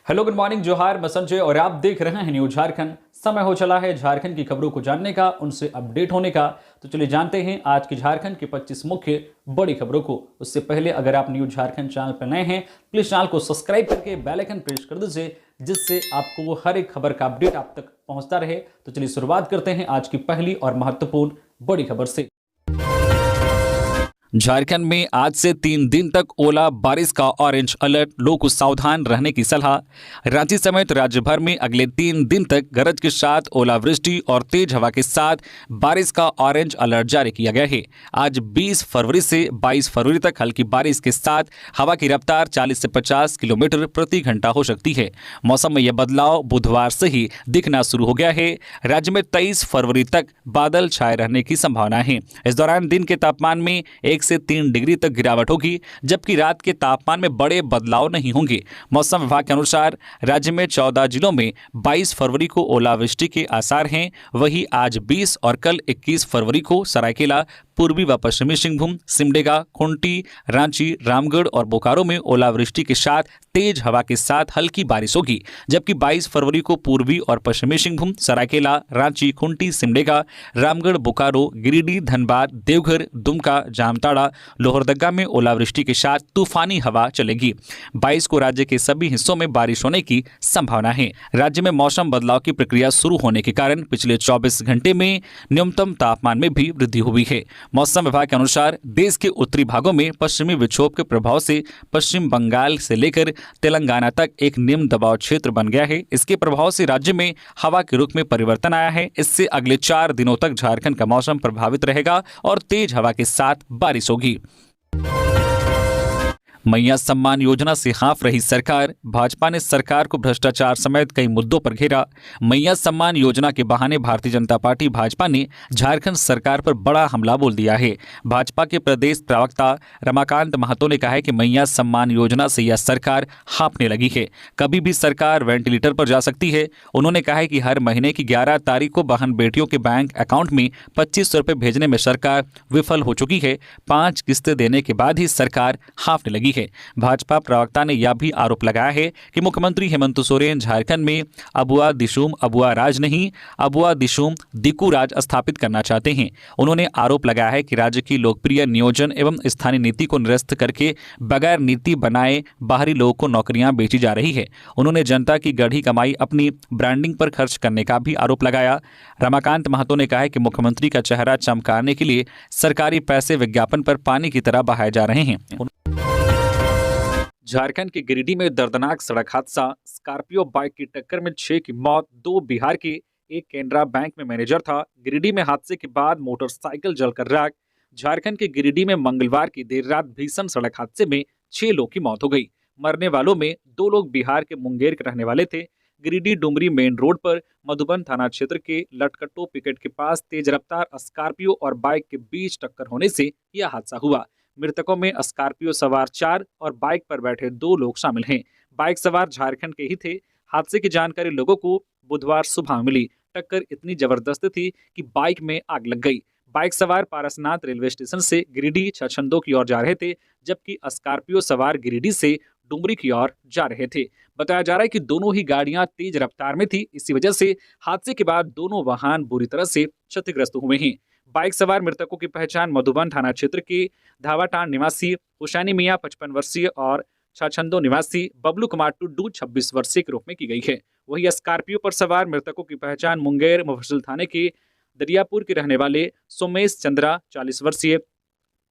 Hello, good morning, जोहार, मैं संजय और आप देख रहे हैं न्यूज झारखंड। समय हो चला है झारखंड की खबरों को जानने का, उनसे अपडेट होने का। तो चलिए जानते हैं आज की झारखंड की 25 मुख्य बड़ी खबरों को। उससे पहले अगर आप न्यूज झारखंड चैनल पर नए हैं, प्लीज चैनल को सब्सक्राइब करके बेल आइकन प्रेस कर दीजिए, जिससे आपको हर एक खबर का अपडेट आप तक पहुंचता रहे। तो चलिए शुरुआत करते हैं आज की पहली और महत्वपूर्ण बड़ी खबर से। झारखंड में आज से 3 दिन तक ओला बारिश का ऑरेंज अलर्ट, लोगों को सावधान रहने की सलाह। रांची समेत राज्य भर में अगले 3 दिन तक गरज के साथ ओलावृष्टि और तेज हवा के साथ बारिश का ऑरेंज अलर्ट जारी किया गया है। आज 20 फरवरी से 22 फरवरी तक हल्की बारिश के साथ हवा की रफ्तार 40 से 50 किलोमीटर प्रति घंटा हो सकती है। मौसम में यह बदलाव बुधवार से ही दिखना शुरू हो गया है। राज्य में 23 फरवरी तक बादल छाए रहने की संभावना है। इस दौरान दिन के तापमान में 1 से 3 डिग्री तक गिरावट होगी, जबकि रात के तापमान में बड़े बदलाव नहीं होंगे। मौसम विभाग के अनुसार राज्य में 14 जिलों में 22 फरवरी को ओलावृष्टि के आसार हैं। वहीं आज 20 और कल 21 फरवरी को सरायकेला, पूर्वी व पश्चिमी सिंहभूम, सिमडेगा, खूंटी, रांची, रामगढ़ और बोकारो में ओलावृष्टि के साथ तेज हवा के साथ हल्की बारिश होगी। जबकि 22 फरवरी को पूर्वी और पश्चिमी सिंहभूम, सरायकेला, रांची, खूंटी, सिमडेगा, रामगढ़, बोकारो, गिरिडीह, धनबाद, देवघर, दुमका, जामताड़ा, लोहरदगा में ओलावृष्टि के साथ तूफानी हवा चलेगी। 22 को राज्य के सभी हिस्सों में बारिश होने की संभावना है। राज्य में मौसम बदलाव की प्रक्रिया शुरू होने के कारण पिछले 24 घंटे में न्यूनतम तापमान में भी वृद्धि हुई है। मौसम विभाग के अनुसार देश के उत्तरी भागों में पश्चिमी विक्षोभ के प्रभाव से पश्चिम बंगाल से लेकर तेलंगाना तक एक निम्न दबाव क्षेत्र बन गया है। इसके प्रभाव से राज्य में हवा के रुख में परिवर्तन आया है। इससे अगले 4 दिनों तक झारखंड का मौसम प्रभावित रहेगा और तेज हवा के साथ बारिश होगी। मैया सम्मान योजना से हाँफ रही सरकार, भाजपा ने सरकार को भ्रष्टाचार समेत कई मुद्दों पर घेरा। मैया सम्मान योजना के बहाने भारतीय जनता पार्टी भाजपा ने झारखंड सरकार पर बड़ा हमला बोल दिया है। भाजपा के प्रदेश प्रवक्ता रमाकांत महतो ने कहा है कि मैया सम्मान योजना से यह सरकार हाँफने लगी है। कभी भी सरकार वेंटिलेटर पर जा सकती है। उन्होंने कहा है कि हर महीने की 11 तारीख को बहन बेटियों के बैंक अकाउंट में 2500 रुपये भेजने में सरकार विफल हो चुकी है। 5 किस्तें देने के बाद ही सरकार हाँफने लगी है। भाजपा प्रवक्ता ने यह भी आरोप लगाया है कि मुख्यमंत्री हेमंत सोरेन झारखंड में अबुआ दिशुम अबुआ राज नहीं, अबुआ दिशुम दिकू राज स्थापित करना चाहते हैं। उन्होंने आरोप लगाया है कि राज्य की लोकप्रिय नियोजन एवं स्थानीय नीति को निरस्त करके बगैर नीति बनाए बाहरी लोगों को नौकरियां बेची जा रही है। उन्होंने जनता की गढ़ी कमाई अपनी ब्रांडिंग पर खर्च करने का भी आरोप लगाया। रमाकांत महतो ने कहा है कि मुख्यमंत्री का चेहरा चमकाने के लिए सरकारी पैसे विज्ञापन पर पानी की तरह बहाए जा रहे हैं। झारखंड के गिरिडीह में दर्दनाक सड़क हादसा, स्कॉर्पियो बाइक की टक्कर में 6 की मौत, 2 बिहार के, एक केनरा बैंक में मैनेजर था। गिरिडीह में हादसे के बाद मोटरसाइकिल जलकर राख। झारखंड के गिरिडीह में मंगलवार की देर रात भीषण सड़क हादसे में 6 लोगों की मौत हो गई। मरने वालों में 2 लोग बिहार के मुंगेर के रहने वाले थे। गिरिडीह डुमरी मेन रोड पर मधुबन थाना क्षेत्र के लटकट्टो पिकेट के पास तेज रफ्तार स्कॉर्पियो और बाइक के बीच टक्कर होने से यह हादसा हुआ। मृतकों में स्कॉर्पियो सवार 4 और बाइक पर बैठे 2 लोग शामिल हैं। बाइक सवार झारखंड के ही थे। हादसे की जानकारी लोगों को बुधवार सुबह मिली। टक्कर इतनी जबरदस्त थी कि बाइक में आग लग गई। बाइक सवार पारसनाथ रेलवे स्टेशन से गिरिडीह छछंदो की ओर जा रहे थे, जबकि स्कॉर्पियो सवार गिरिडीह से डुमरी की ओर जा रहे थे। बताया जा रहा है कि दोनों ही गाड़ियां तेज रफ्तार में थी। इसी वजह से हादसे के बाद दोनों वाहन बुरी तरह से क्षतिग्रस्त हुए हैं। बाइक सवार मृतकों की पहचान मधुबन थाना क्षेत्र के धावाटांड निवासी हुसैनी मियां 55 वर्षीय और छछंदो निवासी बबलू कुमार टुड्डू 26 वर्षीय के रूप में की गई है। वही स्कॉर्पियो पर सवार मृतकों की पहचान मुंगेर मुफस्सिल थाने के दरियापुर के रहने वाले सोमेश चंद्रा 40 वर्षीय,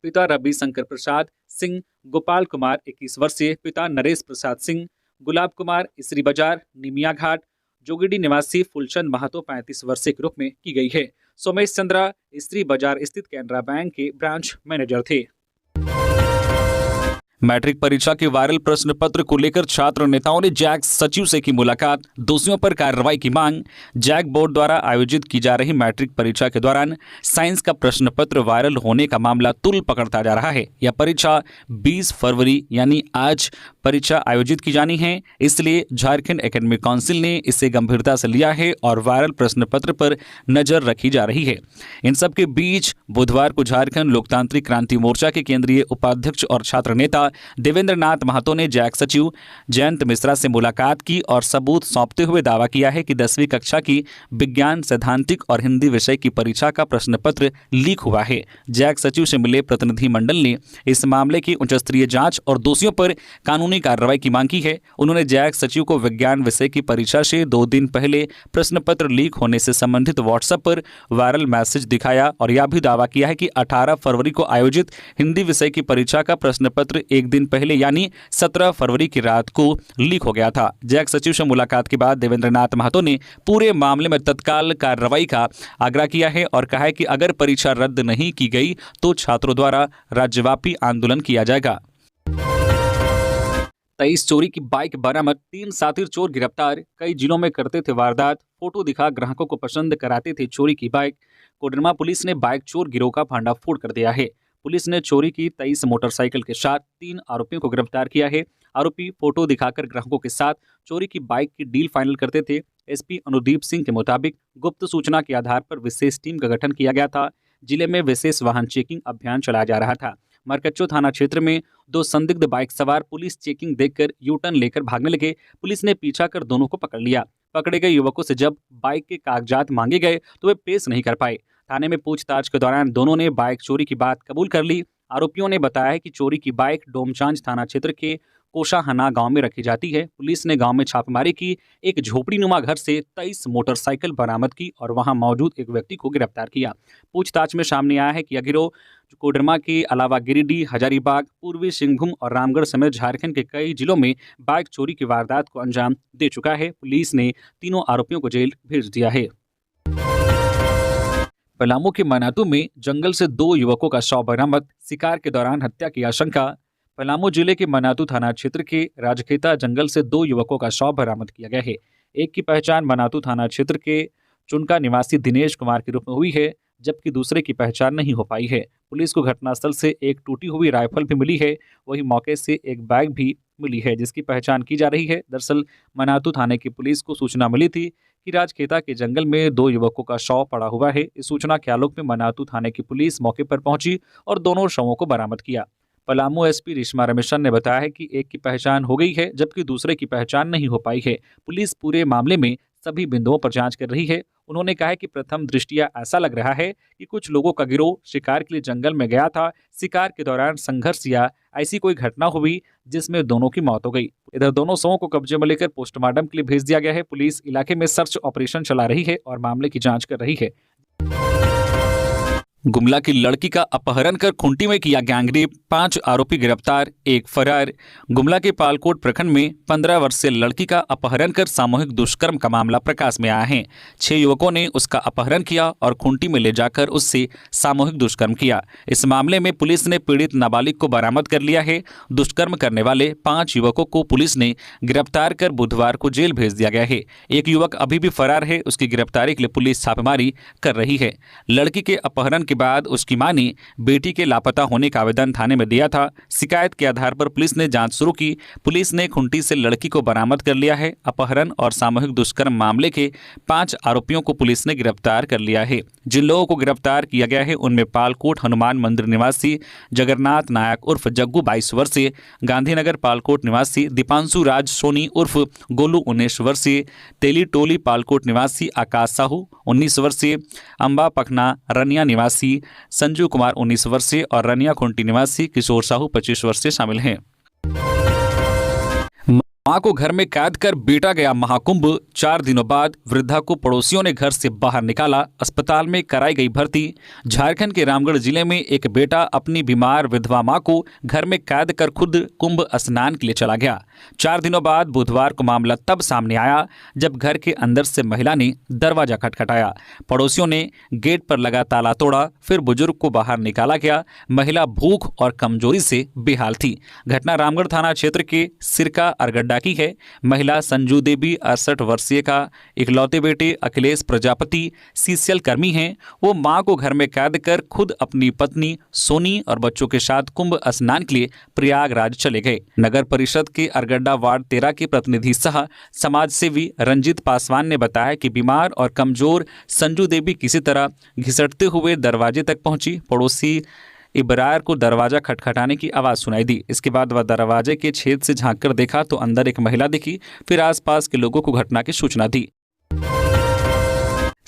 पिता रवि शंकर प्रसाद सिंह, गोपाल कुमार 21 वर्षीय, पिता नरेश प्रसाद सिंह, गुलाब कुमार इसरी बाजार निमिया घाट, जोगिडी निवासी फुलचंद महतो 35 वर्षीय के रूप में की गई है। सोमेश चंद्रा इसरी बाजार स्थित कैनरा बैंक के ब्रांच मैनेजर थे। मैट्रिक परीक्षा के वायरल प्रश्न पत्र को लेकर छात्र नेताओं ने जैक सचिव से की मुलाकात, दोषियों पर कार्रवाई की मांग। जैक बोर्ड द्वारा आयोजित की जा रही मैट्रिक परीक्षा के दौरान साइंस का प्रश्न पत्र वायरल होने का मामला तुल पकड़ता जा रहा है। यह परीक्षा 20 फरवरी यानी आज परीक्षा आयोजित की जानी है, इसलिए झारखंड एकेडमिक काउंसिल ने इसे गंभीरता से लिया है और वायरल प्रश्न पत्र पर नजर रखी जा रही है। इन सब के बीच बुधवार को झारखंड लोकतांत्रिक क्रांति मोर्चा के केंद्रीय उपाध्यक्ष और छात्र नेता देवेंद्र नाथ महतो ने जैक सचिव जयंत मिश्रा से मुलाकात की और सबूत सौंपते हुए दावा किया है कि 10वीं कक्षा की विज्ञान, सैद्धांतिक और हिंदी विषय की परीक्षा का प्रश्न पत्र लीक हुआ है। जैक सचिव से मिले प्रतिनिधिमंडल ने इस मामले की उच्च स्तरीय जांच और दोषियों पर कानूनी कार्रवाई की मांग की है। उन्होंने जैक सचिव को विज्ञान विषय की परीक्षा से 2 दिन पहले प्रश्न पत्र लीक होने से संबंधित व्हाट्सएप पर वायरल मैसेज दिखाया और यह भी दावा किया है कि 18 फरवरी को आयोजित हिंदी विषय की परीक्षा का प्रश्न पत्र एक दिन पहले यानी 17 फरवरी की रात को लीक हो गया था। जैक सचिव से मुलाकात के बाद देवेंद्र नाथ महतो ने पूरे मामले में तत्काल कार्रवाई का आग्रह किया है और कहा है कि अगर परीक्षा रद्द नहीं की गई तो छात्रों द्वारा राज्यव्यापी आंदोलन किया जाएगा। 23 चोरी की बाइक बरामद, 3 साथी चोर गिरफ्तार। कई जिलों में करते थे वारदात, फोटो दिखा ग्राहकों को पसंद कराते थे चोरी की बाइक। कोडरमा पुलिस ने बाइक चोर गिरोह का भंडाफोड़ कर दिया है। पुलिस ने चोरी की 23 मोटरसाइकिल के साथ 3 आरोपियों को गिरफ्तार किया है। आरोपी फोटो दिखाकर ग्राहकों के साथ चोरी की बाइक की डील फाइनल करते थे। एसपी अनुदीप सिंह के मुताबिक गुप्त सूचना के आधार पर विशेष टीम का गठन किया गया था। जिले में विशेष वाहन चेकिंग अभियान चलाया जा रहा था। मरकच्चो थाना क्षेत्र में 2 संदिग्ध बाइक सवार पुलिस चेकिंग देखकर यू टर्न लेकर भागने लगे। पुलिस ने पीछा कर दोनों को पकड़ लिया। पकड़े गए युवकों से जब बाइक के कागजात मांगे गए तो वे पेश नहीं कर पाए। थाने में पूछताछ के दौरान दोनों ने बाइक चोरी की बात कबूल कर ली। आरोपियों ने बताया है कि चोरी की बाइक डोमचांच थाना क्षेत्र के कोशाहना गांव में रखी जाती है। पुलिस ने गांव में छापेमारी की, एक झोपड़ीनुमा घर से 23 मोटरसाइकिल बरामद की और वहां मौजूद एक व्यक्ति को गिरफ्तार किया। पूछताछ में सामने आया है कि यह गिरोह कोडरमा के अलावा गिरिडीह, हजारीबाग, पूर्वी सिंहभूम और रामगढ़ समेत झारखंड के कई जिलों में बाइक चोरी की वारदात को अंजाम दे चुका है। पुलिस ने तीनों आरोपियों को जेल भेज दिया है। पलामू के मनातू में जंगल से 2 युवकों का शव बरामद, शिकार के दौरान हत्या की आशंका। पलामू जिले के मनातू थाना क्षेत्र के राजखेता जंगल से 2 युवकों का शव बरामद किया गया है। एक की पहचान मनातू थाना क्षेत्र के चुनका निवासी दिनेश कुमार के रूप में हुई है, जबकि दूसरे की पहचान नहीं हो पाई है। पुलिस को घटनास्थल से एक टूटी हुई राइफल भी मिली है। वहीं मौके से एक बैग भी मिली है जिसकी पहचान की जा रही है। दरअसल मनातू थाने की पुलिस को सूचना मिली थी कि राजखेता के जंगल में 2 युवकों का शव पड़ा हुआ है। इस सूचना के आलोक में मनातू थाने की पुलिस मौके पर पहुंची और दोनों शवों को बरामद किया। पलामू एसपी रेशमा रमेशन ने बताया है कि एक की पहचान हो गई है जबकि दूसरे की पहचान नहीं हो पाई है। पुलिस पूरे मामले में सभी बिंदुओं पर जांच कर रही है। उन्होंने कहा है कि प्रथम दृष्टिया ऐसा लग रहा है कि कुछ लोगों का गिरोह शिकार के लिए जंगल में गया था। शिकार के दौरान संघर्ष या ऐसी कोई घटना हुई जिसमें दोनों की मौत हो गई। इधर दोनों शवों को कब्जे में लेकर पोस्टमार्टम के लिए भेज दिया गया है। पुलिस इलाके में सर्च ऑपरेशन चला रही है और मामले की जांच कर रही है। गुमला की लड़की का अपहरण कर खूंटी में किया गैंगरेप, 5 आरोपी गिरफ्तार, 1 फरार। गुमला के पालकोट प्रखंड में 15 वर्षीय लड़की का अपहरण कर सामूहिक दुष्कर्म का मामला प्रकाश में आया है। 6 युवकों ने उसका अपहरण किया और खूंटी में ले जाकर उससे सामूहिक दुष्कर्म किया। इस मामले में पुलिस ने पीड़ित नाबालिग को बरामद कर लिया है। दुष्कर्म करने वाले 5 युवकों को पुलिस ने गिरफ्तार कर बुधवार को जेल भेज दिया गया है। एक युवक अभी भी फरार है। उसकी गिरफ्तारी के लिए पुलिस छापेमारी कर रही है। लड़की के अपहरण के बाद उसकी मां ने बेटी के लापता होने का आवेदन थाने में दिया था। शिकायत के आधार पर पुलिस ने जांच शुरू की। पुलिस ने खूंटी से लड़की को बरामद कर लिया है। अपहरण और सामूहिक दुष्कर्म मामले के 5 आरोपियों को पुलिस ने गिरफ्तार कर लिया है। जिन लोगों को गिरफ्तार किया गया है उनमें पालकोट हनुमान मंदिर निवासी जगन्नाथ नायक उर्फ जग्गू 22 वर्षीय, गांधीनगर पालकोट निवासी दीपांशु राज सोनी उर्फ गोलू 19 वर्षीय, तेली टोली पालकोट निवासी आकाश साहू 19 वर्षीय, अंबा पखना रनिया निवासी संजू कुमार 19 वर्षीय और रनिया खूंटी निवासी किशोर साहू 25 वर्षीय शामिल हैं। मां को घर में कैद कर बेटा गया महाकुंभ, 4 दिनों बाद वृद्धा को पड़ोसियों ने घर से बाहर निकाला, अस्पताल में कराई गई भर्ती। झारखंड के रामगढ़ जिले में एक बेटा अपनी बीमार विधवा मां को घर में कैद कर खुद कुंभ स्नान के लिए चला गया। 4 दिनों बाद बुधवार को मामला तब सामने आया जब घर के अंदर से महिला ने दरवाजा खटखटाया। पड़ोसियों ने गेट पर लगा ताला तोड़ा, फिर बुजुर्ग को बाहर निकाला गया। महिला भूख और कमजोरी से बेहाल थी। घटना रामगढ़ थाना क्षेत्र के सिरका अरगड्डा की है। महिला संजू देवी 68 वर्षीय का इकलौते बेटे अखिलेश प्रजापति सीसीएल कर्मी हैं। वो मां को घर में कैद कर खुद अपनी पत्नी सोनी और बच्चों के साथ कुंभ स्नान के लिए प्रयागराज चले गए। नगर परिषद के अरगड्डा वार्ड 13 के प्रतिनिधि सह समाज सेवी रंजीत पासवान ने बताया कि बीमार और कमजोर संजू देवी किसी तरह घिसटते हुए दरवाजे तक पहुंची। पड़ोसी इब्रार को दरवाजा खटखटाने की आवाज़ सुनाई दी। इसके बाद वह दरवाजे के छेद से झांककर देखा तो अंदर एक महिला दिखी। फिर आसपास के लोगों को घटना की सूचना दी।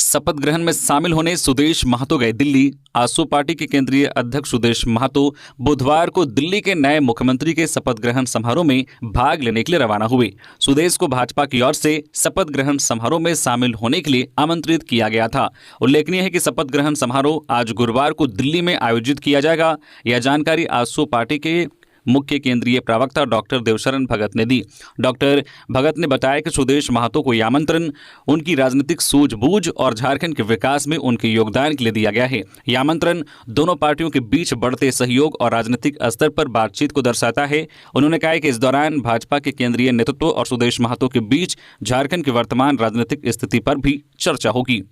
शपथ ग्रहण में शामिल होने सुदेश महतो गए दिल्ली। आजसू पार्टी के केंद्रीय अध्यक्ष सुदेश महतो बुधवार को दिल्ली के नए मुख्यमंत्री के शपथ ग्रहण समारोह में भाग लेने के लिए रवाना हुए। सुदेश को भाजपा की ओर से शपथ ग्रहण समारोह में शामिल होने के लिए आमंत्रित किया गया था। उल्लेखनीय है कि शपथ ग्रहण समारोह आज गुरुवार को दिल्ली में आयोजित किया जाएगा। यह जानकारी आजसू पार्टी के मुख्य केंद्रीय प्रवक्ता डॉक्टर देवशरण भगत ने दी। डॉक्टर भगत ने बताया कि सुदेश महतो को यह आमंत्रण उनकी राजनीतिक सूझबूझ और झारखंड के विकास में उनके योगदान के लिए दिया गया है। यह आमंत्रण दोनों पार्टियों के बीच बढ़ते सहयोग और राजनीतिक स्तर पर बातचीत को दर्शाता है। उन्होंने कहा कि इस दौरान भाजपा के केंद्रीय नेतृत्व और सुदेश महतो के बीच झारखंड की वर्तमान राजनीतिक स्थिति पर भी चर्चा होगी।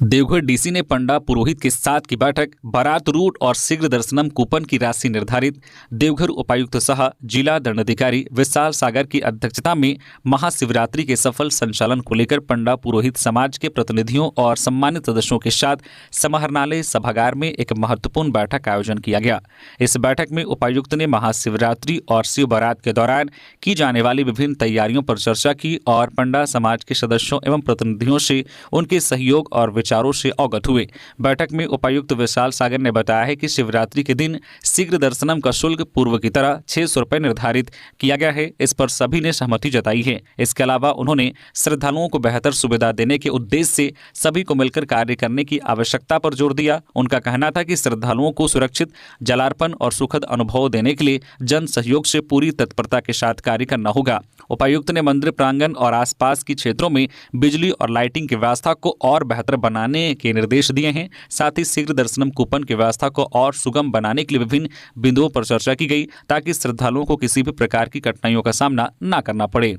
देवघर डीसी ने पंडा पुरोहित के साथ की बैठक। बारात रूट और शीघ्र दर्शनम कूपन की राशि निर्धारित। देवघर उपायुक्त सह जिला दंडाधिकारी विशाल सागर की अध्यक्षता में महाशिवरात्रि के सफल संचालन को लेकर पंडा पुरोहित समाज के प्रतिनिधियों और सम्मानित सदस्यों के साथ समाहरणालय सभागार में एक महत्वपूर्ण बैठक का आयोजन किया गया। इस बैठक में उपायुक्त ने महाशिवरात्रि और शिव बारात के दौरान की जाने वाली विभिन्न तैयारियों पर चर्चा की और पंडा समाज के सदस्यों एवं प्रतिनिधियों से उनके सहयोग और विचारों से अवगत हुए। बैठक में उपायुक्त विशाल सागर ने बताया है कि शिवरात्रि के दिन शीघ्र दर्शनम का शुल्क पूर्व की तरह 600 रुपये निर्धारित किया गया है। इस पर सभी ने सहमति जताई है। इसके अलावा उन्होंने श्रद्धालुओं को बेहतर सुविधा देने के उद्देश्य से सभी को मिलकर कार्य करने की आवश्यकता पर जोर दिया। उनका कहना था कि श्रद्धालुओं को सुरक्षित जलार्पण और सुखद अनुभव देने के लिए जन सहयोग से पूरी तत्परता के साथ कार्य करना होगा। उपायुक्त ने मंदिर प्रांगण और आसपास के क्षेत्रों में बिजली और लाइटिंग की व्यवस्था को और बेहतर बनाने के निर्देश दिए हैं। साथ ही शीघ्र दर्शनम कूपन की व्यवस्था को और सुगम बनाने के लिए विभिन्न बिंदुओं पर चर्चा की गई ताकि श्रद्धालुओं को किसी भी प्रकार की कठिनाइयों का सामना न करना पड़े।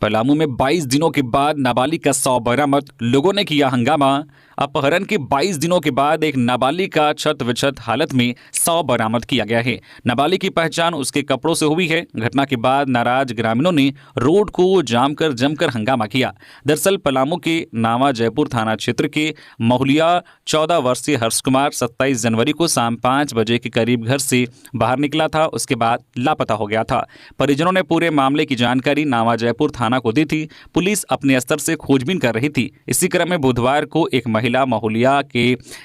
पलामू में 22 दिनों के बाद नाबालिग का शव बरामद। लोगों ने किया हंगामा। अपहरण के 22 दिनों के बाद एक नाबालिग का छत विक्षत हालत में शव बरामद किया गया है। नाबालिग की पहचान उसके कपड़ों से हुई है। घटना के बाद नाराज ग्रामीणों ने रोड को जमकर हंगामा किया। दरअसल पलामू के नावा जयपुर थाना क्षेत्र के महुलिया 14 वर्षीय हर्ष कुमार 27 जनवरी को शाम 5 बजे के करीब घर से बाहर निकला था। उसके बाद लापता हो गया था। परिजनों ने पूरे मामले की जानकारी नावा जयपुर थाना को दी थी। पुलिस अपने स्तर से खोजबीन कर रही थी। इसी क्रम में बुधवार को एक महिला महुलिया के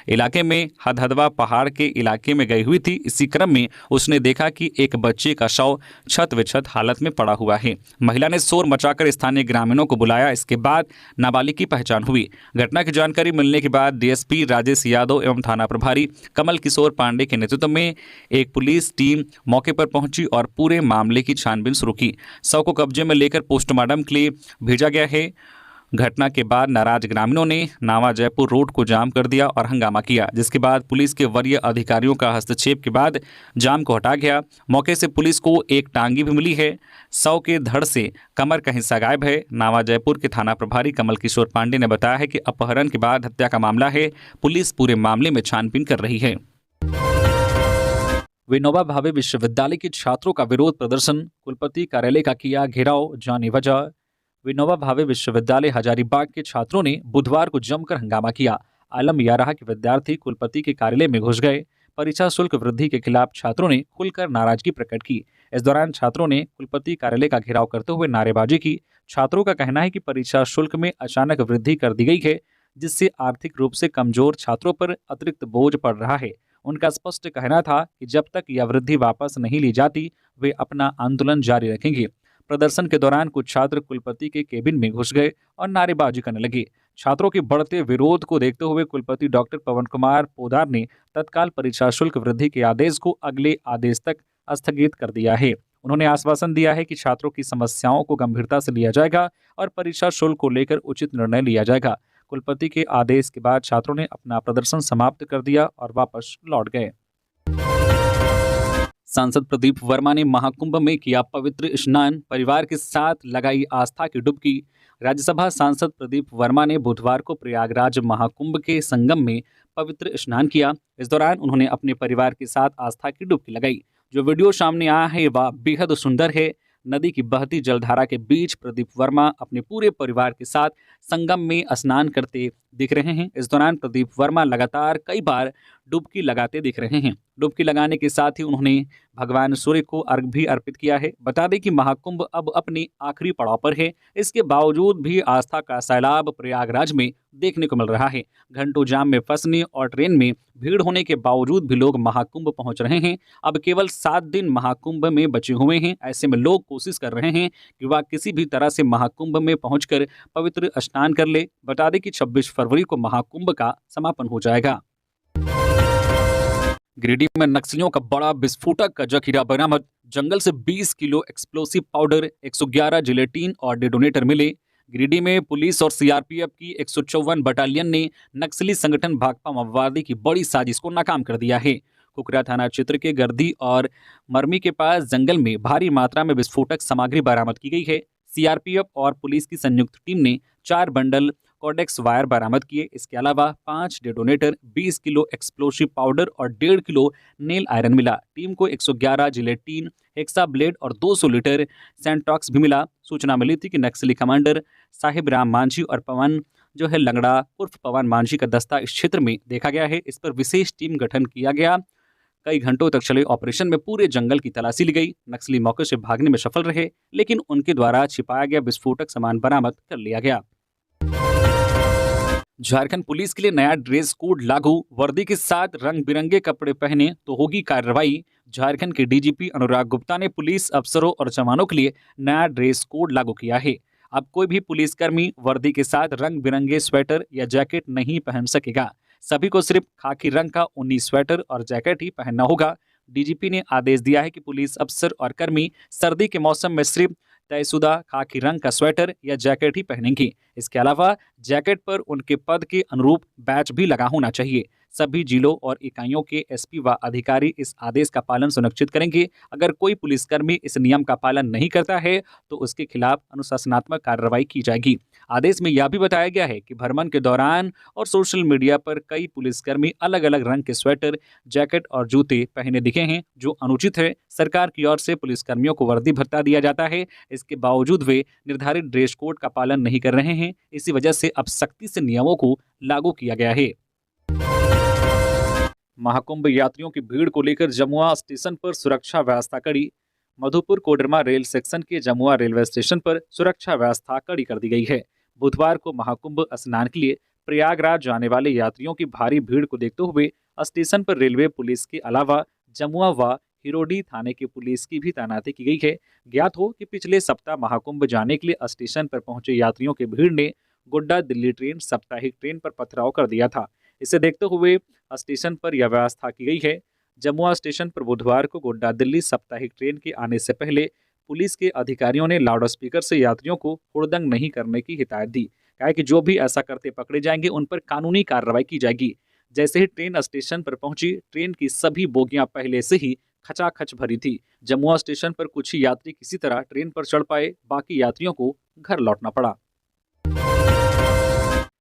इलाके में हदहदवा पहाड़ के इलाके में गई हुई थी। इसी क्रम में उसने देखा कि एक बच्चे का शव छत विक्षत हालत में पड़ा हुआ है। महिला ने शोर मचाकर स्थानीय ग्रामीणों को बुलाया। इसके बाद नाबालिग की पहचान हुई। घटना की जानकारी मिलने के बाद डीएसपी राजेश यादव एवं थाना प्रभारी कमल किशोर पांडे के नेतृत्व में एक पुलिस टीम मौके पर पहुंची और पूरे मामले की छानबीन शुरू की। शव को कब्जे में लेकर पोस्टमार्टम के लिए भेजा गया है। घटना के बाद नाराज ग्रामीणों ने नावा जयपुर रोड को जाम कर दिया और हंगामा किया, जिसके बाद पुलिस के वरीय अधिकारियों का हस्तक्षेप के बाद जाम को हटा गया। मौके से पुलिस को एक टांगी भी मिली है। शव के धड़ से कमर का हिस्सा गायब है। नावा जयपुर के थाना प्रभारी कमल किशोर पांडे ने बताया है कि अपहरण के बाद हत्या का मामला है। पुलिस पूरे मामले में छानबीन कर रही है। विनोबा भावे विश्वविद्यालय के छात्रों का विरोध प्रदर्शन। कुलपति कार्यालय का किया घेराव, जानी वजह। विनोबा भावे विश्वविद्यालय हजारीबाग के छात्रों ने बुधवार को जमकर हंगामा किया। आलम यह रहा कि विद्यार्थी कुलपति के कार्यालय में घुस गए। परीक्षा शुल्क वृद्धि के खिलाफ छात्रों ने खुलकर नाराजगी प्रकट की। इस दौरान छात्रों ने कुलपति कार्यालय का घेराव करते हुए नारेबाजी की। छात्रों का कहना है कि परीक्षा शुल्क में अचानक वृद्धि कर दी गई है, जिससे आर्थिक रूप से कमजोर छात्रों पर अतिरिक्त बोझ पड़ रहा है। उनका स्पष्ट कहना था कि जब तक यह वृद्धि वापस नहीं ली जाती, वे अपना आंदोलन जारी रखेंगे। प्रदर्शन के दौरान कुछ छात्र कुलपति के केबिन में घुस गए और नारेबाजी करने लगे। छात्रों के बढ़ते विरोध को देखते हुए कुलपति डॉक्टर पवन कुमार पोदार ने तत्काल परीक्षा शुल्क वृद्धि के आदेश को अगले आदेश तक स्थगित कर दिया है। उन्होंने आश्वासन दिया है कि छात्रों की समस्याओं को गंभीरता से लिया जाएगा और परीक्षा शुल्क को लेकर उचित निर्णय लिया जाएगा। कुलपति के आदेश के बाद छात्रों ने अपना प्रदर्शन समाप्त कर दिया और वापस लौट गए। सांसद प्रदीप वर्मा ने महाकुंभ में किया पवित्र स्नान। परिवार के साथ लगाई आस्था की डुबकी। राज्यसभा सांसद प्रदीप वर्मा ने बुधवार को प्रयागराज महाकुंभ के संगम में पवित्र स्नान किया। इस दौरान उन्होंने अपने परिवार के साथ आस्था की डुबकी लगाई। जो वीडियो सामने आया है वह बेहद सुंदर है। नदी की बहती जलधारा के बीच प्रदीप वर्मा अपने पूरे परिवार के साथ संगम में स्नान करते दिख रहे हैं। इस दौरान प्रदीप वर्मा लगातार कई बार डुबकी लगाते दिख रहे हैं। डुबकी लगाने के साथ ही उन्होंने भगवान सूर्य को अर्घ्य भी अर्पित किया है। बता दें कि महाकुंभ अब अपने आखिरी पड़ाव पर है। इसके बावजूद भी आस्था का सैलाब प्रयागराज में देखने को मिल रहा है। घंटों जाम में फंसने और ट्रेन में भीड़ होने के बावजूद भी लोग महाकुंभ पहुंच रहे हैं। अब केवल 7 दिन महाकुंभ में बचे हुए हैं। ऐसे में लोग कोशिश कर रहे हैं कि वह किसी भी तरह से महाकुंभ में पहुंचकर पवित्र स्नान कर ले। बता दें कि 26 फरवरी को महाकुंभ का समापन हो जाएगा। गिरिडीह में नक्सलियों का बड़ा विस्फोटक का जखीरा बरामद। जंगल से 20 किलो एक्सप्लोसिव पाउडर, 111 जिलेटिन और डेटोनेटर मिले। गिरिडीह में पुलिस और सीआरपीएफ की 154 बटालियन ने नक्सली संगठन भाकपा माओवादी की बड़ी साजिश को नाकाम कर दिया है। कुकरा थाना क्षेत्र के गर्दी और मरमी के पास जंगल में भारी मात्रा में विस्फोटक सामग्री बरामद की गई है। सीआरपीएफ और पुलिस की संयुक्त टीम ने 4 बंडल कॉडेक्स वायर बरामद किए। इसके अलावा 5 डेटोनेटर, 20 किलो एक्सप्लोसिव पाउडर और 1.5 किलो नेल आयरन मिला। टीम को 111 जिलेटिन, हेक्सा ब्लेड और 200 लीटर सैंटॉक्स भी मिला। सूचना मिली थी कि नक्सली कमांडर साहिब राम मांझी और पवन जो है लंगड़ा उर्फ पवन मांझी का दस्ता इस क्षेत्र में देखा गया है। इस पर विशेष टीम गठन किया गया। कई घंटों तक चले ऑपरेशन में पूरे जंगल की तलाशी ली गई। नक्सली मौके से भागने में सफल रहे, लेकिन उनके द्वारा छिपाया गया विस्फोटक सामान बरामद कर लिया गया। झारखंड पुलिस के लिए नया ड्रेस कोड लागू। वर्दी के साथ रंग बिरंगे कपड़े पहने तो होगी कार्रवाई। झारखंड के डीजीपी अनुराग गुप्ता ने पुलिस अफसरों और जवानों के लिए नया ड्रेस कोड लागू किया है। अब कोई भी पुलिसकर्मी वर्दी के साथ रंग बिरंगे स्वेटर या जैकेट नहीं पहन सकेगा। सभी को सिर्फ खाकी रंग का ऊनी स्वेटर और जैकेट ही पहनना होगा। डीजीपी ने आदेश दिया है कि पुलिस अफसर और कर्मी सर्दी के मौसम में सिर्फ तयशुदा खाकी रंग का स्वेटर या जैकेट ही पहनेंगे। इसके अलावा जैकेट पर उनके पद के अनुरूप बैच भी लगा होना चाहिए। सभी जिलों और इकाइयों के एसपी व अधिकारी इस आदेश का पालन सुनिश्चित करेंगे। अगर कोई पुलिसकर्मी इस नियम का पालन नहीं करता है तो उसके खिलाफ अनुशासनात्मक कार्रवाई की जाएगी। आदेश में यह भी बताया गया है कि भ्रमण के दौरान और सोशल मीडिया पर कई पुलिसकर्मी अलग अलग रंग के स्वेटर, जैकेट और जूते पहने दिखे हैं, जो अनुचित है। सरकार की ओर से पुलिसकर्मियों को वर्दी भत्ता दिया जाता है। इसके बावजूद वे निर्धारित ड्रेस कोड का पालन नहीं कर रहे हैं। इसी वजह से अब सख्ती से नियमों को लागू किया गया है। महाकुंभ यात्रियों की भीड़ को लेकर जमुआ स्टेशन पर सुरक्षा व्यवस्था कड़ी। मधुपुर कोडरमा रेल सेक्शन के जमुआ रेलवे स्टेशन पर सुरक्षा व्यवस्था कड़ी कर दी गई है। बुधवार को महाकुंभ स्नान के लिए प्रयागराज जाने वाले यात्रियों की भारी भीड़ को देखते हुए स्टेशन पर रेलवे पुलिस के अलावा जमुआ व हिरोडी थाने की पुलिस की भी तैनाती की गई है। ज्ञात हो कि पिछले सप्ताह महाकुंभ जाने के लिए स्टेशन पर पहुंचे यात्रियों की भीड़ ने गोड्डा दिल्ली ट्रेन साप्ताहिक ट्रेन पर पथराव कर दिया था। इसे देखते हुए स्टेशन पर यह व्यवस्था की गई है। जमुआ स्टेशन पर बुधवार को गोड्डा दिल्ली साप्ताहिक ट्रेन के आने से पहले पुलिस के अधिकारियों ने लाउड स्पीकर से यात्रियों को हुड़दंग नहीं करने की हिदायत दी। कहा कि जो भी ऐसा करते पकड़े जाएंगे उन पर कानूनी कार्रवाई की जाएगी। जैसे ही ट्रेन स्टेशन पर पहुंची, ट्रेन की सभी बोगियां पहले से ही खचाखच भरी थी। जमुआ स्टेशन पर कुछ ही यात्री किसी तरह ट्रेन पर चढ़ पाए, बाकी यात्रियों को घर लौटना पड़ा।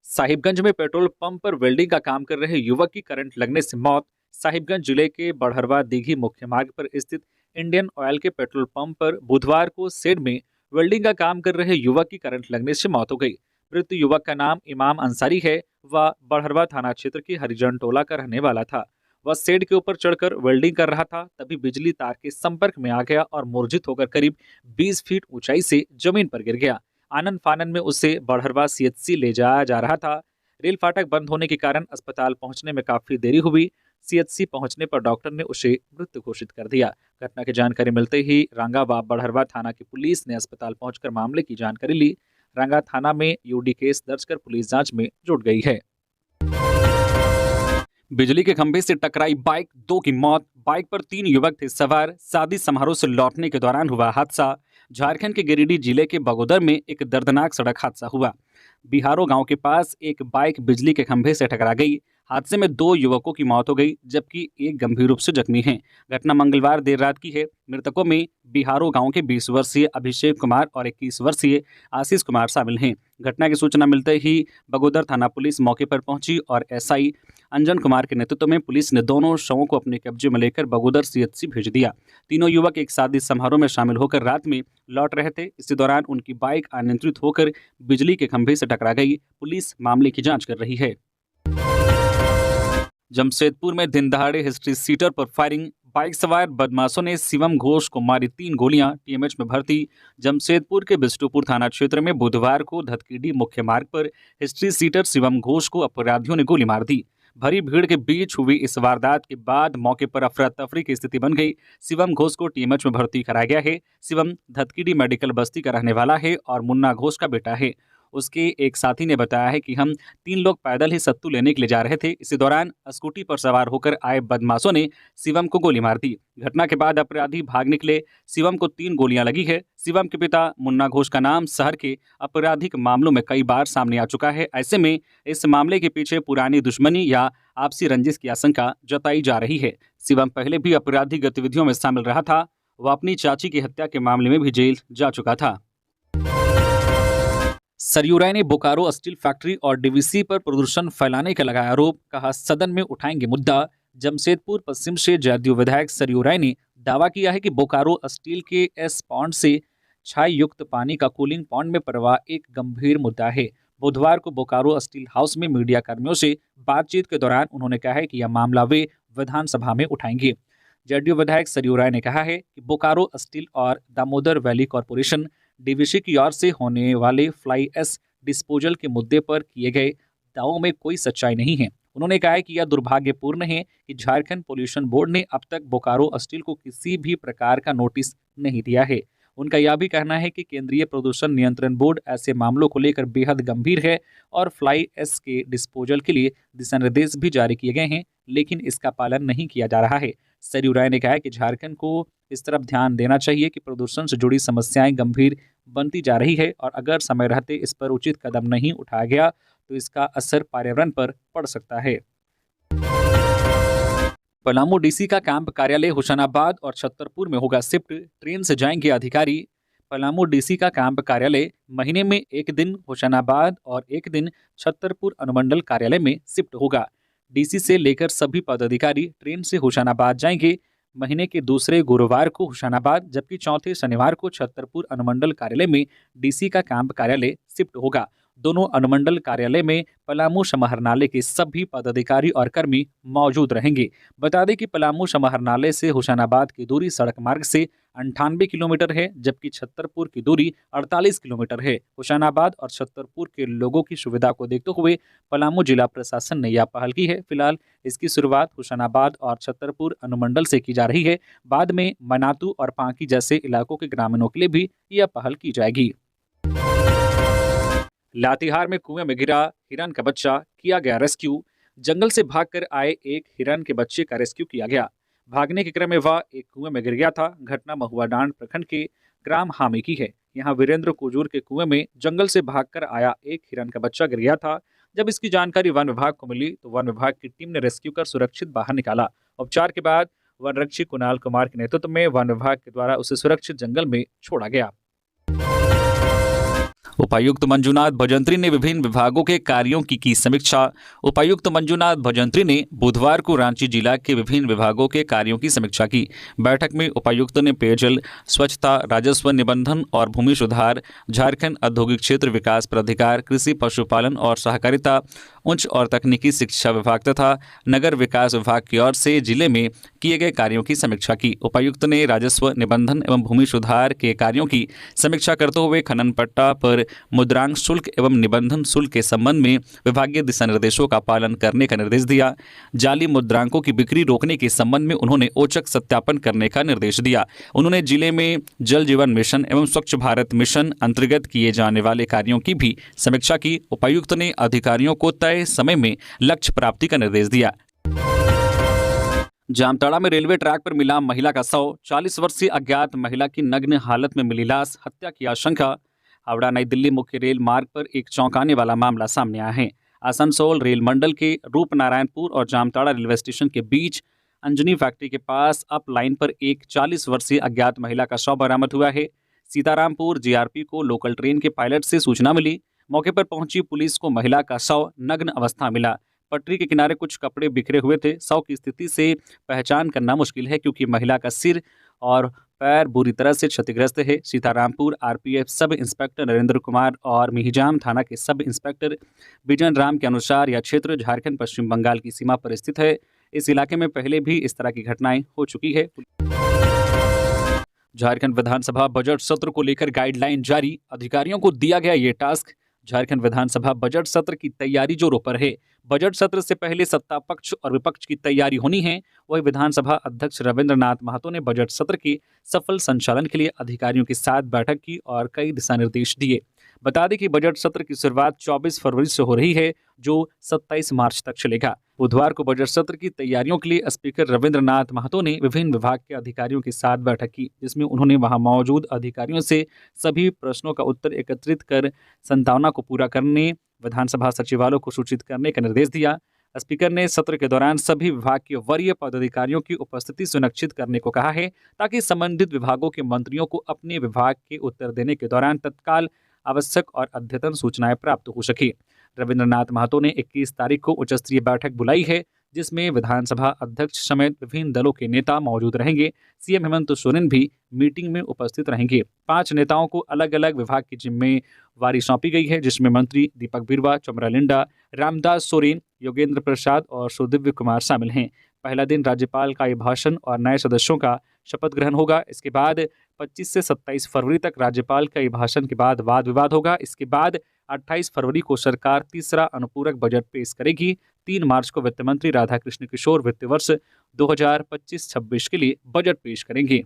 साहिबगंज में पेट्रोल पंप पर वेल्डिंग का काम कर रहे युवक की करंट लगने से मौत। साहिबगंज जिले के बड़हरवा दीघी मुख्य मार्ग पर स्थित इंडियन ऑयल के पेट्रोल पंप पर बुधवार को शेड में वेल्डिंग का काम कर रहे युवक की करंट लगने से मौत हो गई। मृत युवक का नाम इमाम अंसारी है। वह बड़हरवा थाना क्षेत्र के हरिजन टोला का रहने वाला था। वह शेड के ऊपर चढ़कर वेल्डिंग कर रहा था, तभी बिजली तार के संपर्क में आ गया और मूर्छित होकर करीब 20 फीट ऊंचाई से जमीन पर गिर गया। आनंद फानन में उसे बड़हरवा सीएचसी ले जाया जा रहा था। रेल फाटक बंद होने के कारण अस्पताल पहुंचने में काफी देरी हुई। सीएचसी पहुंचने पर डॉक्टर ने उसे मृत घोषित कर दिया। घटना की जानकारी मिलते ही रांगा व बड़हरवा थाना की पुलिस ने अस्पताल पहुंचकर मामले की जानकारी ली। रांगा थाना में यूडी केस दर्ज कर पुलिस जांच में जुट गई है। बिजली के खंभे से टकराई बाइक, 2 की मौत। बाइक पर 3 युवक थे सवार। शादी समारोह से लौटने के दौरान हुआ हादसा। झारखंड के गिरिडीह जिले के बगोदर में एक दर्दनाक सड़क हादसा हुआ। बिहारो गांव के पास एक बाइक बिजली के खंभे से टकरा गई। हादसे में 2 युवकों की मौत हो गई, जबकि एक गंभीर रूप से जख्मी है। घटना मंगलवार देर रात की है। मृतकों में बिहारो गांव के 20 वर्षीय अभिषेक कुमार और 21 वर्षीय आशीष कुमार शामिल हैं। घटना की सूचना मिलते ही बगोदर थाना पुलिस मौके पर पहुंची और एसआई अंजन कुमार के नेतृत्व में पुलिस ने दोनों शवों को अपने कब्जे में लेकर बगोदर सीएचसी भेज दिया। तीनों युवक एक शादी समारोह में शामिल होकर रात में लौट रहे थे। इसी दौरान उनकी बाइक अनियंत्रित होकर बिजली के खंभे से टकरा गई। पुलिस मामले की जांच कर रही है। जमशेदपुर में दिन दहाड़े हिस्ट्री सीटर पर फायरिंग, बाइक सवार बदमाशों ने शिवम घोष को मारी 3 गोलियां, टीएमएच में भर्ती। जमशेदपुर के बिष्टुपुर थाना क्षेत्र में बुधवार को धतकीडी मुख्य मार्ग पर हिस्ट्री सीटर शिवम घोष को अपराधियों ने गोली मार दी। भरी भीड़ के बीच हुई इस वारदात के बाद मौके पर अफरा तफरी की स्थिति बन गई। शिवम घोष को टीएमएच में भर्ती कराया गया है। शिवम धतकीडी मेडिकल बस्ती का रहने वाला है और मुन्ना घोष का बेटा है। उसके एक साथी ने बताया है कि हम 3 लोग पैदल ही सत्तू लेने के लिए जा रहे थे। इसी दौरान स्कूटी पर सवार होकर आए बदमाशों ने शिवम को गोली मार दी। घटना के बाद अपराधी भाग निकले। शिवम को 3 गोलियां लगी है। शिवम के पिता मुन्ना घोष का नाम शहर के आपराधिक मामलों में कई बार सामने आ चुका है। ऐसे में इस मामले के पीछे पुरानी दुश्मनी या आपसी रंजिश की आशंका जताई जा रही है। शिवम पहले भी आपराधिक गतिविधियों में शामिल रहा था। वह अपनी चाची की हत्या के मामले में भी जेल जा चुका था। सरयू राय ने बोकारो स्टील फैक्ट्री और डीवीसी पर प्रदूषण फैलाने का लगाया आरोप, कहा सदन में उठाएंगे मुद्दा। जमशेदपुर पश्चिम से जदयू विधायक सरयू राय ने दावा किया है कि बोकारो स्टील के एस पॉन्ड से छाई युक्त पानी का कूलिंग पॉन्ड में प्रवाह एक गंभीर मुद्दा है। बुधवार को बोकारो स्टील हाउस में मीडिया कर्मियों से बातचीत के दौरान उन्होंने कहा है कि यह मामला वे विधानसभा में उठाएंगे। जदयू विधायक सरयू राय ने कहा है कि बोकारो स्टील और दामोदर वैली कॉरपोरेशन डीवीसी की ओर से होने वाले फ्लाई एश डिस्पोजल के मुद्दे पर किए गए दावों में कोई सच्चाई नहीं है। उन्होंने कहा है कि यह दुर्भाग्यपूर्ण है कि झारखंड पोल्यूशन बोर्ड ने अब तक बोकारो स्टील को किसी भी प्रकार का नोटिस नहीं दिया है। उनका यह भी कहना है कि केंद्रीय प्रदूषण नियंत्रण बोर्ड ऐसे मामलों को लेकर बेहद गंभीर है और फ्लाई एश के डिस्पोजल के लिए दिशा निर्देश भी जारी किए गए हैं, लेकिन इसका पालन नहीं किया जा रहा है। सरयू राय ने कहा है कि झारखंड को इस तरफ ध्यान देना चाहिए कि प्रदूषण से जुड़ी समस्याएं गंभीर बनती जा रही है और अगर समय रहते इस पर उचित कदम नहीं उठाया गया तो इसका असर पर्यावरण पर पड़ सकता है। पलामू डीसी का कैंप कार्यालय होशंगाबाद और छतरपुर में होगा शिफ्ट, ट्रेन से जाएंगे अधिकारी। पलामू डीसी का कैंप कार्यालय महीने में एक दिन होशंगाबाद और एक दिन छतरपुर अनुमंडल कार्यालय में शिफ्ट होगा। डीसी से लेकर सभी पदाधिकारी ट्रेन से होशंगाबाद जाएंगे। महीने के दूसरे गुरुवार को होशंगाबाद जबकि चौथे शनिवार को छतरपुर अनुमंडल कार्यालय में डीसी का कैंप कार्यालय शिफ्ट होगा। दोनों अनुमंडल कार्यालय में पलामू समाहरणालय के सभी पदाधिकारी और कर्मी मौजूद रहेंगे। बता दें कि पलामू समाहरणालय से होशंगाबाद की दूरी सड़क मार्ग से 98 किलोमीटर है, जबकि छतरपुर की दूरी 48 किलोमीटर है। होशंगाबाद और छतरपुर के लोगों की सुविधा को देखते हुए पलामू जिला प्रशासन ने यह पहल की है। फिलहाल इसकी शुरुआत होशंगाबाद और छतरपुर अनुमंडल से की जा रही है। बाद में मनातू और पांकी जैसे इलाकों के ग्रामीणों के लिए भी यह पहल की जाएगी। लातेहार में कुएं में गिरा हिरन का बच्चा, किया गया रेस्क्यू। जंगल से भागकर आए एक हिरन के बच्चे का रेस्क्यू किया गया। भागने के क्रम में वह एक कुएं में गिर गया था। घटना महुआ डांड प्रखंड के ग्राम हामी की है। यहाँ वीरेंद्र कुजूर के कुएं में जंगल से भागकर आया एक हिरन का बच्चा गिर गया था। जब इसकी जानकारी वन विभाग को मिली तो वन विभाग की टीम ने रेस्क्यू कर सुरक्षित बाहर निकाला। उपचार के बाद वन रक्षी कुणाल कुमार के नेतृत्व में वन विभाग के द्वारा उसे सुरक्षित जंगल में छोड़ा गया। उपायुक्त मंजूनाथ भजंत्री ने विभिन्न विभागों के कार्यों की समीक्षा। उपायुक्त मंजूनाथ भजंत्री ने बुधवार को रांची जिला के विभिन्न विभागों के कार्यों की समीक्षा की। बैठक में उपायुक्त ने पेयजल, स्वच्छता, राजस्व निबंधन और भूमि सुधार, झारखंड औद्योगिक क्षेत्र विकास प्राधिकार, कृषि पशुपालन और सहकारिता, उच्च और तकनीकी शिक्षा विभाग तथा नगर विकास विभाग की ओर से जिले में किए गए कार्यों की समीक्षा की। उपायुक्त ने राजस्व निबंधन एवं भूमि सुधार के कार्यों की समीक्षा करते हुए खनन पट्टा पर मुद्रांक शुल्क एवं निबंधन शुल्क के संबंध में विभागीय दिशा निर्देशों का पालन करने का निर्देश दिया। जाली मुद्रांकों की बिक्री रोकने के संबंध में उन्होंने औचक सत्यापन करने का निर्देश दिया। उन्होंने जिले में जल जीवन मिशन एवं स्वच्छ भारत मिशन अंतर्गत किए जाने वाले कार्यों की भी समीक्षा की। उपायुक्त ने अधिकारियों को तय समय में लक्ष्य प्राप्ति का निर्देश दिया। जामताड़ा में रेलवे ट्रैक पर मिला महिला का शव। 40 वर्षीय अज्ञात महिला की नग्न हालत में मिली लाश, हत्या की आशंका। हावड़ा नई दिल्ली मुख्य रेल मार्ग पर एक चौंकाने वाला मामला सामने आया है। आसनसोल रेल मंडल के रूपनारायणपुर और जामताड़ा रेलवे स्टेशन के बीच अंजनी फैक्ट्री के पास अप लाइन पर एक 40 वर्षीय अज्ञात महिला का शव बरामद हुआ है। सीतारामपुर जीआरपी को लोकल ट्रेन के पायलट से सूचना मिली। मौके पर पहुंची पुलिस को महिला का शव नग्न अवस्था मिला। पटरी के किनारे कुछ कपड़े बिखरे हुए थे। शव की स्थिति से पहचान करना मुश्किल है क्योंकि महिला का सिर और पैर बुरी तरह से क्षतिग्रस्त है। Sitarampur RPF sub inspector Narendra Kumar और मिहिजाम थाना के सब इंस्पेक्टर बिजन राम के अनुसार यह क्षेत्र झारखंड पश्चिम बंगाल की सीमा पर स्थित है। इस इलाके में पहले भी इस तरह की घटनाएं हो चुकी है। झारखंड विधानसभा बजट सत्र को लेकर गाइडलाइन जारी, अधिकारियों को दिया गया ये टास्क। झारखंड विधानसभा बजट सत्र की तैयारी जोरों पर है। बजट सत्र से पहले सत्ता पक्ष और विपक्ष की तैयारी होनी है। वही विधानसभा अध्यक्ष रविंद्रनाथ महतो ने बजट सत्र के सफल संचालन के लिए अधिकारियों के साथ बैठक की और कई दिशा निर्देश दिए। बता दें कि बजट सत्र की शुरुआत 24 फरवरी से हो रही है, जो 27 मार्च तक चलेगा। बुधवार को बजट सत्र की तैयारियों के लिए स्पीकर रविंद्रनाथ महतो ने विभिन्न विभाग के अधिकारियों के साथ बैठक की, जिसमें उन्होंने वहां मौजूद अधिकारियों से सभी प्रश्नों का उत्तर एकत्रित कर संभावना को पूरा करने विधानसभा सचिवालयों को सूचित करने का निर्देश दिया। स्पीकर ने सत्र के दौरान सभी विभाग के वरीय पदाधिकारियों की उपस्थिति सुनिश्चित करने को कहा है, ताकि संबंधित विभागों के मंत्रियों को अपने विभाग के उत्तर देने के दौरान तत्काल आवश्यक और अद्यतन सूचनाएं प्राप्त हो सके। रविंद्रनाथ महतो ने 21 तारीख को उच्च स्तरीय बैठक बुलाई है, जिसमें विधानसभा अध्यक्ष समेत विभिन्न दलों के नेता मौजूद रहेंगे। सीएम हेमंत सोरेन भी मीटिंग में उपस्थित रहेंगे। 5 नेताओं को अलग अलग विभाग की जिम्मेवारी सौंपी गई है, जिसमें मंत्री दीपक बिरुवा, चमरा लिंडा, रामदास सोरेन, योगेंद्र प्रसाद और सुदिव्य कुमार शामिल हैं। पहला दिन राज्यपाल का अभिभाषण और नए सदस्यों का शपथ ग्रहण होगा। इसके बाद 25 से 27 फरवरी तक राज्यपाल के अभिभाषण के बाद वाद विवाद होगा। इसके बाद 28 फरवरी को सरकार तीसरा अनुपूरक बजट पेश करेगी। 3 मार्च को वित्त मंत्री राधाकृष्ण किशोर वित्त वर्ष 2025-26 के लिए बजट पेश करेंगे।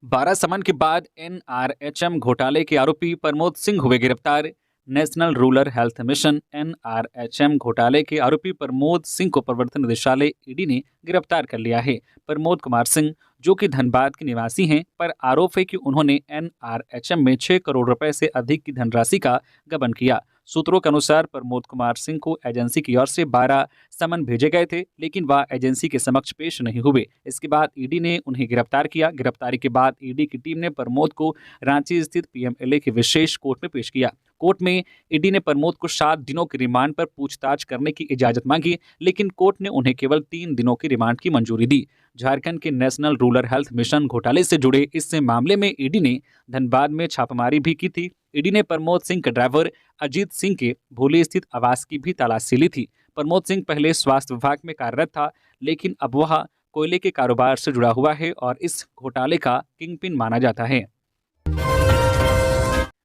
12 समन के बाद एनआरएचएम घोटाले के आरोपी प्रमोद सिंह हुए गिरफ्तार। National rural health mission NRHM घोटाले के आरोपी प्रमोद सिंह को प्रवर्तन निदेशालय ईडी ने गिरफ्तार कर लिया है। प्रमोद कुमार सिंह, जो कि धनबाद के निवासी हैं, पर आरोप है कि उन्होंने एनआरएचएम में 6 करोड़ रुपए से अधिक की धनराशि का गबन किया। सूत्रों के अनुसार प्रमोद कुमार सिंह को एजेंसी की ओर से 12 समन भेजे गए थे, लेकिन वह एजेंसी के समक्ष पेश नहीं हुए। इसके बाद ईडी ने उन्हें गिरफ्तार किया। गिरफ्तारी के बाद ईडी की टीम ने प्रमोद को रांची स्थित पीएमएलए के विशेष कोर्ट में पेश किया। कोर्ट में ईडी ने प्रमोद को 7 दिनों के रिमांड पर पूछताछ करने की इजाजत मांगी, लेकिन कोर्ट ने उन्हें केवल 3 दिनों की रिमांड की मंजूरी दी। झारखंड के नेशनल रूरल हेल्थ मिशन घोटाले से जुड़े इस मामले में ईडी ने धनबाद में छापेमारी भी की थी। ईडी ने प्रमोद सिंह के ड्राइवर अजीत सिंह के भोले स्थित आवास की भी तलाशी ली थी। प्रमोद सिंह पहले स्वास्थ्य विभाग में कार्यरत था, लेकिन अब वह कोयले के कारोबार से जुड़ा हुआ है और इस घोटाले का किंगपिन माना जाता है।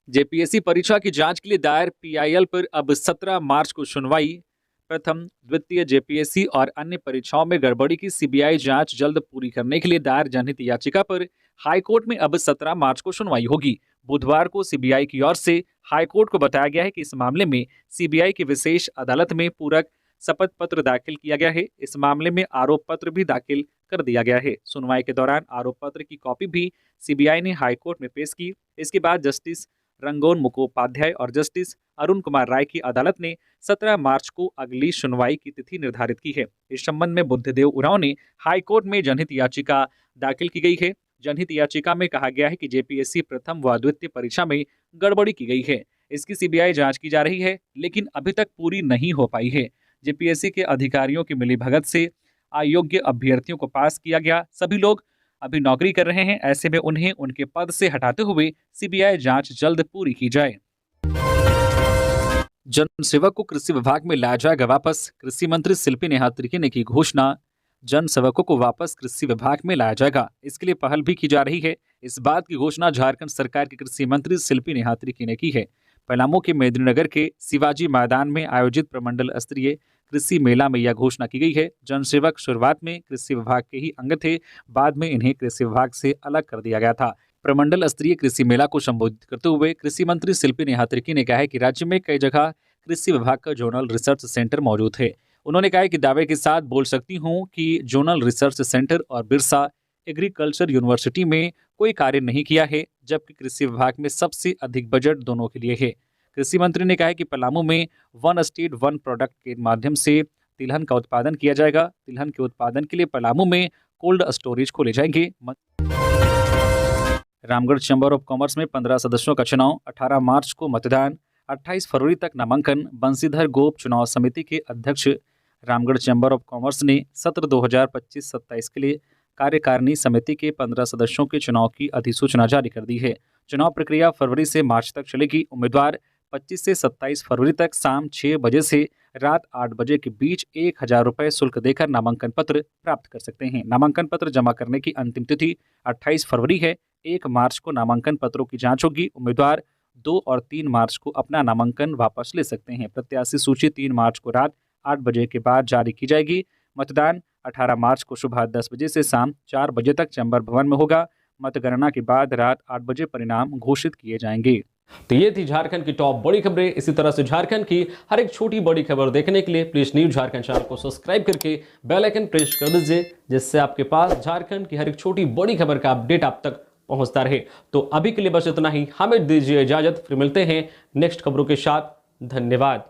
जेपीएससी परीक्षा की जांच के लिए दायर पीआईएल पर अब 17 मार्च को सुनवाई। प्रथम, द्वितीय जेपीएससी और अन्य परीक्षाओं में गड़बड़ी की सीबीआई जांच जल्द पूरी करने के लिए दायर जनहित याचिका पर हाईकोर्ट में अब 17 मार्च को सुनवाई होगी। बुधवार को सीबीआई की ओर से हाईकोर्ट को बताया गया है कि इस मामले में सीबीआई की विशेष अदालत में पूरक शपथ पत्र दाखिल किया गया है। इस मामले में आरोप पत्र भी दाखिल कर दिया गया है। सुनवाई के दौरान आरोप पत्र की कॉपी भी सीबीआई ने हाईकोर्ट में पेश की। इसके बाद जस्टिस रंगोन मुखोपाध्याय और जस्टिस अरुण कुमार राय की अदालत ने 17 मार्च को अगली सुनवाई की तिथि निर्धारित की है। इस संबंध में बुद्धदेव उरांव ने हाईकोर्ट में जनहित याचिका दाखिल की गई है। जनहित याचिका में कहा गया है कि जेपीएससी प्रथम व द्वितीय परीक्षा में गड़बड़ी की गई है। इसकी सीबीआई जांच की जा रही है, लेकिन अभी तक पूरी नहीं हो पाई है। जेपीएससी के अधिकारियों की मिलीभगत से अयोग्य अभ्यर्थियों को पास किया गया। सभी लोग अभी नौकरी कर रहे हैं। ऐसे में उन्हें उनके पद से हटाते हुए सीबीआई जांच जल्द पूरी की जाए। जन सेवक को कृषि विभाग में लाया जाएगा वापस। कृषि मंत्री शिल्पी नेहा त्रिकी ने की घोषणा। जन सेवकों को वापस कृषि विभाग में लाया जाएगा, इसके लिए पहल भी की जा रही है। इस बात की घोषणा झारखंड सरकार के कृषि मंत्री शिल्पी नेहा त्रिकी ने की है। पलामू के मेदिनीनगर के शिवाजी मैदान में आयोजित प्रमंडल स्तरीय कृषि मेला में यह घोषणा की गई है। जनसेवक शुरुआत में कृषि विभाग के ही अंग थे, बाद में इन्हें कृषि विभाग से अलग कर दिया गया था। प्रमंडल स्तरीय कृषि मेला को संबोधित करते हुए कृषि मंत्री शिल्पी नेहा त्रिकी ने कहा है कि राज्य में कई जगह कृषि विभाग का जोनल रिसर्च सेंटर मौजूद है। उन्होंने कहा कि दावे के साथ बोल सकती हूँ कि जोनल रिसर्च सेंटर और बिरसा एग्रीकल्चर यूनिवर्सिटी में कोई कार्य नहीं किया है, जबकि कृषि विभाग में सबसे अधिक बजट दोनों के लिए है। कृषि मंत्री ने कहा कि पलामू में 1 स्टेट 1 प्रोडक्ट के माध्यम से तिलहन का उत्पादन किया जाएगा। तिलहन के उत्पादन के लिए पलामू में कोल्ड स्टोरेज खोले जाएंगे। रामगढ़ चैम्बर ऑफ कॉमर्स में 15 सदस्यों का चुनाव, 18 मार्च को मतदान। 28 फरवरी तक नामांकन। बंशीधर गोप चुनाव समिति के अध्यक्ष रामगढ़ चैम्बर ऑफ कॉमर्स ने सत्र 2025-27 के लिए कार्यकारिणी समिति के 15 सदस्यों के चुनाव की अधिसूचना जारी कर दी है। चुनाव प्रक्रिया फरवरी से मार्च तक चलेगी। उम्मीदवार 25 से 27 फरवरी तक शाम 6 बजे से रात 8 बजे के बीच 1,000 रुपये शुल्क देकर नामांकन पत्र प्राप्त कर सकते हैं। नामांकन पत्र जमा करने की अंतिम तिथि 28 फरवरी है। 1 मार्च को नामांकन पत्रों की जांच होगी। उम्मीदवार 2 और 3 मार्च को अपना नामांकन वापस ले सकते हैं। प्रत्याशी सूची 3 मार्च को रात 8 बजे के बाद जारी की जाएगी। मतदान 18 मार्च को सुबह 10 बजे से शाम 4 बजे तक चैम्बर भवन में होगा। मतगणना के बाद रात 8 बजे परिणाम घोषित किए जाएंगे। तो ये थी झारखंड की टॉप बड़ी खबरें। इसी तरह से झारखंड की हर एक छोटी बड़ी खबर देखने के लिए प्लीज न्यूज झारखंड चैनल को सब्सक्राइब करके बेल आइकन प्रेस कर दीजिए, जिससे आपके पास झारखंड की हर एक छोटी बड़ी खबर का अपडेट आप तक पहुंचता रहे। तो अभी के लिए बस इतना ही, हमें दीजिए इजाजत, फिर मिलते हैं नेक्स्ट खबरों के साथ। धन्यवाद।